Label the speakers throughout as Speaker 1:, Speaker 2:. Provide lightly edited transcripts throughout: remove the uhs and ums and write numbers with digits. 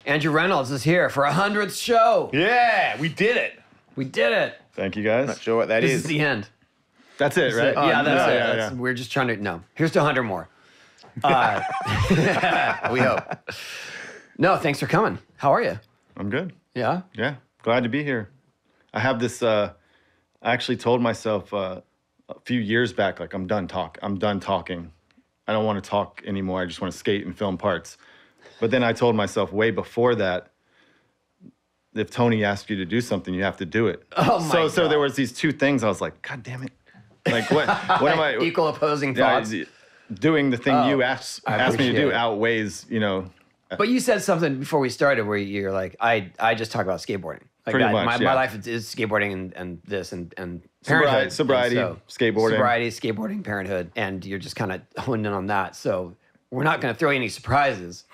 Speaker 1: Andrew Reynolds is here for 100th show.
Speaker 2: Yeah, we did it.
Speaker 1: We did it.
Speaker 3: Thank you, guys.
Speaker 2: Not sure what that
Speaker 1: This
Speaker 2: is.
Speaker 1: is the end.
Speaker 3: That's it, right?
Speaker 1: Yeah, that's it.
Speaker 3: Yeah.
Speaker 1: We're just trying to, no. Here's to 100 more. We hope. No, thanks for coming. How are you?
Speaker 3: I'm good.
Speaker 1: Yeah?
Speaker 3: Yeah, glad to be here. I have this, I actually told myself a few years back, like, I'm done talking. I don't want to talk anymore. I just want to skate and film parts. But then I told myself way before that, if Tony asks you to do something, you have to do it.
Speaker 1: Oh my God.
Speaker 3: So there was these two things. I was like, God damn it. Like, what am I?
Speaker 1: Equal opposing thoughts.
Speaker 3: Doing the thing you asked me to do outweighs, you know.
Speaker 1: But you said something before we started where you're like, I just talk about skateboarding. Like
Speaker 3: Pretty much,
Speaker 1: my life is skateboarding and this and parenthood.
Speaker 3: Sobriety, skateboarding.
Speaker 1: Sobriety, skateboarding, parenthood. And you're just kind of honed in on that. So we're not going to throw you any surprises.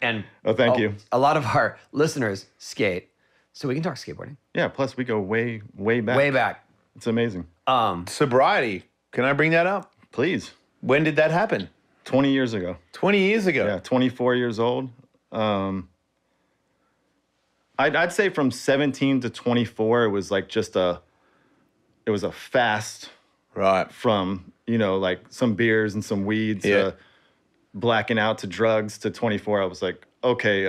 Speaker 1: And
Speaker 3: thank you.
Speaker 1: A lot of our listeners skate, so we can talk skateboarding.
Speaker 3: Yeah, plus we go way back.
Speaker 1: Way back.
Speaker 3: It's amazing.
Speaker 2: Sobriety. Can I bring that up?
Speaker 3: Please.
Speaker 2: When did that happen?
Speaker 3: 20 years ago.
Speaker 2: 20 years ago.
Speaker 3: Yeah, 24 years old. I'd say from 17 to 24, it was like it was a fast
Speaker 2: Right.
Speaker 3: from, you know, like some beers and some weed to blacking out to drugs to 24. I was like, okay,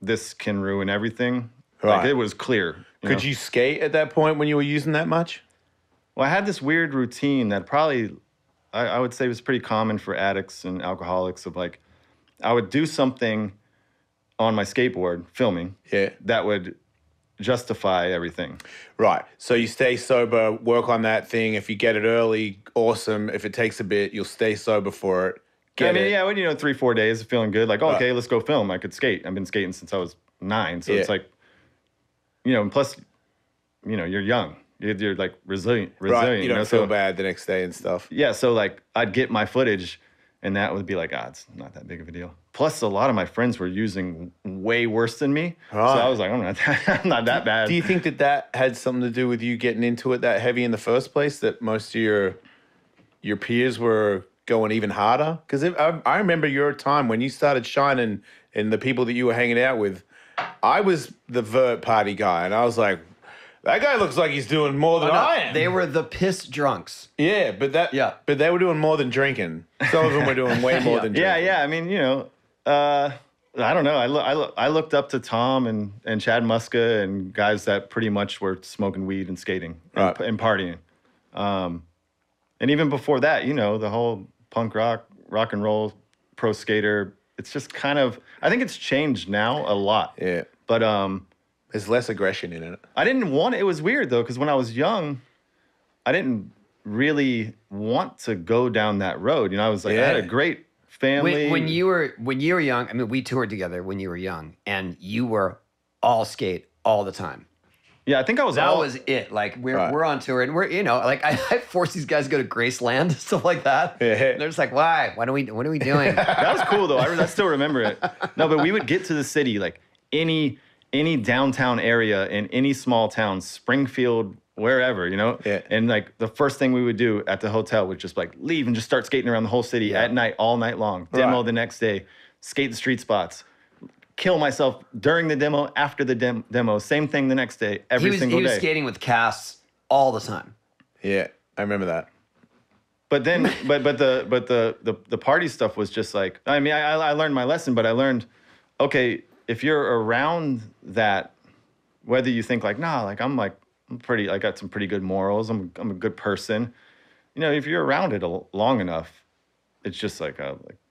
Speaker 3: this can ruin everything.
Speaker 2: Right.
Speaker 3: Like, it was clear.
Speaker 2: Could you skate at that point when you were using that much?
Speaker 3: Well, I had this weird routine that probably, I would say was pretty common for addicts and alcoholics of like, I would do something on my skateboard, filming, that would justify everything.
Speaker 2: Right. So you stay sober, work on that thing. If you get it early, awesome. If it takes a bit, you'll stay sober for it.
Speaker 3: When, 3-4 days of feeling good, like, okay, let's go film. I could skate. I've been skating since I was 9. So it's like, you know, and plus, you know, you're young. You're like resilient.
Speaker 2: Right. You don't feel bad the next day and stuff.
Speaker 3: Yeah. So like I'd get my footage and that would be like, it's not that big of a deal. Plus a lot of my friends were using way worse than me. Right. So I was like, I'm not that bad.
Speaker 2: Do you think that had something to do with you getting into it that heavy in the first place, that most of your peers were going even harder? Because I remember your time when you started shining and the people that you were hanging out with. I was the vert party guy, and I was like, that guy looks like he's doing more than I am.
Speaker 1: They were the piss drunks.
Speaker 2: Yeah, but they were doing more than drinking. Some of them were doing way more than drinking.
Speaker 3: Yeah. I mean, you know, I don't know. I looked up to Tom and Chad Muska and guys that pretty much were smoking weed and skating and partying. And even before that, you know, the whole punk rock and roll, pro skater, it's just kind of, I think it's changed now a lot.
Speaker 2: Yeah.
Speaker 3: But
Speaker 2: there's less aggression in it.
Speaker 3: I didn't want it. It was weird though, because when I was young, I didn't really want to go down that road. You know, I was like, I had a great family.
Speaker 1: When you were young, I mean, we toured together when you were young, and you were all skate all the time.
Speaker 3: Yeah, I think I was.
Speaker 1: That was it. Like we're on tour, and we're, you know, like I forced these guys to go to Graceland, stuff like that. Yeah. And they're just like, why? What are we doing?
Speaker 3: That was cool though. I still remember it. No, but we would get to the city, like any downtown area in any small town, Springfield, wherever, you know?
Speaker 2: Yeah.
Speaker 3: And like the first thing we would do at the hotel was just like leave and just start skating around the whole city at night, all night long. Demo the next day, skate the street spots, kill myself during the demo, after the demo, same thing the next day, every single day.
Speaker 1: He was skating with casts all the time.
Speaker 2: Yeah, I remember that.
Speaker 3: But then, but the party stuff was just like, I mean, I learned my lesson, but I learned, okay, if you're around that, whether you think like, nah, like I'm pretty, I got some pretty good morals, I'm a good person. You know, if you're around it long enough, it's just like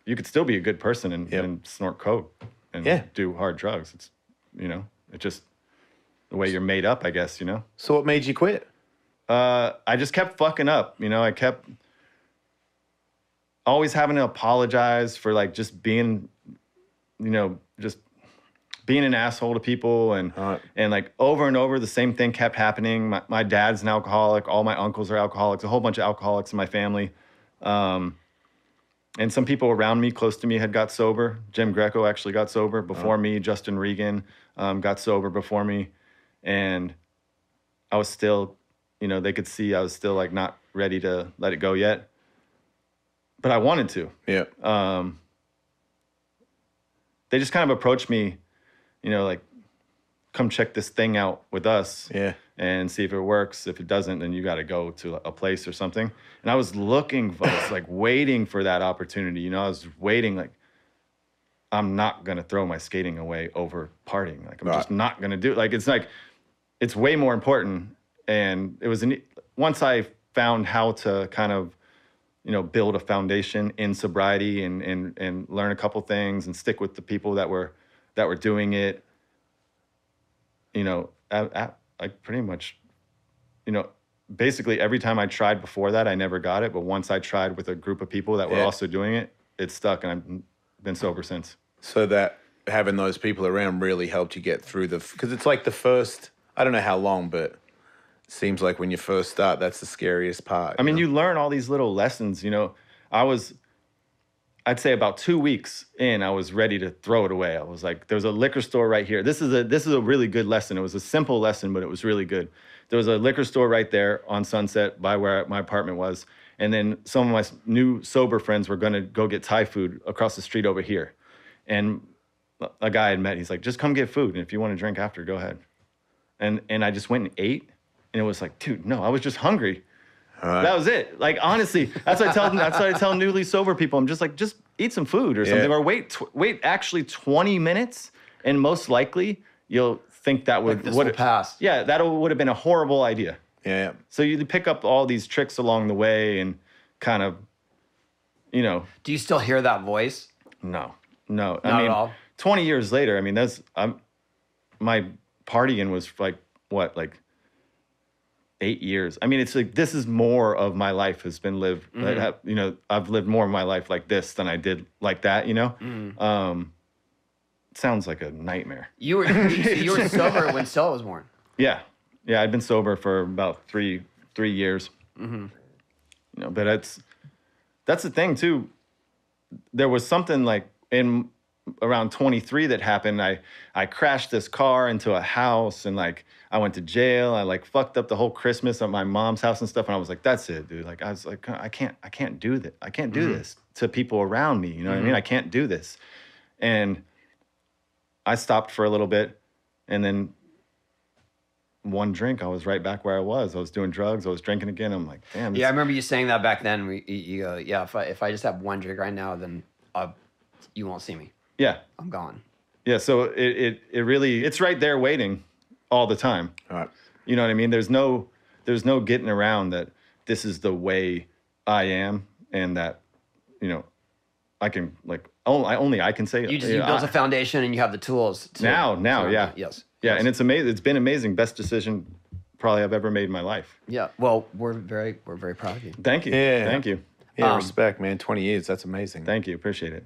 Speaker 3: you could still be a good person and snort coke and do hard drugs. It's, you know, it's just the way you're made up, I guess, you know?
Speaker 2: So what made you quit?
Speaker 3: I just kept fucking up, you know? I kept always having to apologize for like just being, you know, just being an asshole to people and like over and over the same thing kept happening. My dad's an alcoholic. All my uncles are alcoholics. A whole bunch of alcoholics in my family. And some people around me, close to me, had got sober. Jim Greco actually got sober before me. Justin Regan got sober before me. And I was still, you know, they could see I was still like not ready to let it go yet. But I wanted to.
Speaker 2: Yeah.
Speaker 3: they just kind of approached me, like, come check this thing out with us.
Speaker 2: Yeah.
Speaker 3: And see if it works. If it doesn't, then you got to go to a place or something. And I was like waiting for that opportunity. I was waiting, like, I'm not going to throw my skating away over partying. Like, I'm just not going to do it. Like, it's way more important. And it was, once I found how to kind of, build a foundation in sobriety and learn a couple things and stick with the people that were doing it, I pretty much, basically every time I tried before that, I never got it. But once I tried with a group of people that were also doing it, it stuck, and I've been sober since.
Speaker 2: So that having those people around really helped you get through because it's like the first, I don't know how long, but it seems like when you first start, that's the scariest part.
Speaker 3: I mean, you learn all these little lessons, I'd say about 2 weeks in, I was ready to throw it away. I was like, there's a liquor store right here. This is a really good lesson. It was a simple lesson, but it was really good. There was a liquor store right there on Sunset by where my apartment was. And then some of my new sober friends were going to go get Thai food across the street over here. And a guy I had met, he's like, just come get food. And if you want to drink after, go ahead. And I just went and ate. And it was like, dude, no, I was just hungry. That was it. Like, honestly, that's what I tell newly sober people. I'm just like, just eat some food or something, or wait actually 20 minutes, and most likely you'll think that would
Speaker 1: will pass.
Speaker 3: Yeah, that would have been a horrible idea.
Speaker 2: Yeah.
Speaker 3: So you pick up all these tricks along the way and kind of,
Speaker 1: Do you still hear that voice?
Speaker 3: No.
Speaker 1: Not at all.
Speaker 3: 20 years later, I mean, my partying was like 8 years. I mean, it's like, this is more of my life has been lived. I've lived more of my life like this than I did like that, It sounds like a nightmare.
Speaker 1: You were sober when Stella was born.
Speaker 3: Yeah. I'd been sober for about three years. Mm-hmm. But that's the thing too. There was something like in around 23 that happened. I crashed this car into a house, and like I went to jail. I like fucked up the whole Christmas at my mom's house and stuff. And I was like, that's it, dude. Like, I was like, I can't do that. I can't do this to people around me. You know what I mean? I can't do this. And I stopped for a little bit, and then one drink, I was right back where I was. I was doing drugs. I was drinking again. I'm like, damn.
Speaker 1: Yeah, I remember you saying that back then. You go, yeah, if I just have one drink right now, then you won't see me.
Speaker 3: Yeah.
Speaker 1: I'm gone.
Speaker 3: Yeah, so it really, it's right there waiting all the time.
Speaker 2: All right.
Speaker 3: You know what I mean? There's no getting around that this is the way I am, and that, I can, like, only I can say it.
Speaker 1: You built a foundation, and you have the tools.
Speaker 3: Now, yeah.
Speaker 1: Yes.
Speaker 3: Yeah, and it's amazing. It's been amazing. Best decision probably I've ever made in my life.
Speaker 1: Yeah. Well, we're very proud of you.
Speaker 3: Thank you.
Speaker 2: Yeah.
Speaker 3: Thank you.
Speaker 2: Yeah, respect, man. 20 years, that's amazing.
Speaker 3: Thank you. Appreciate it.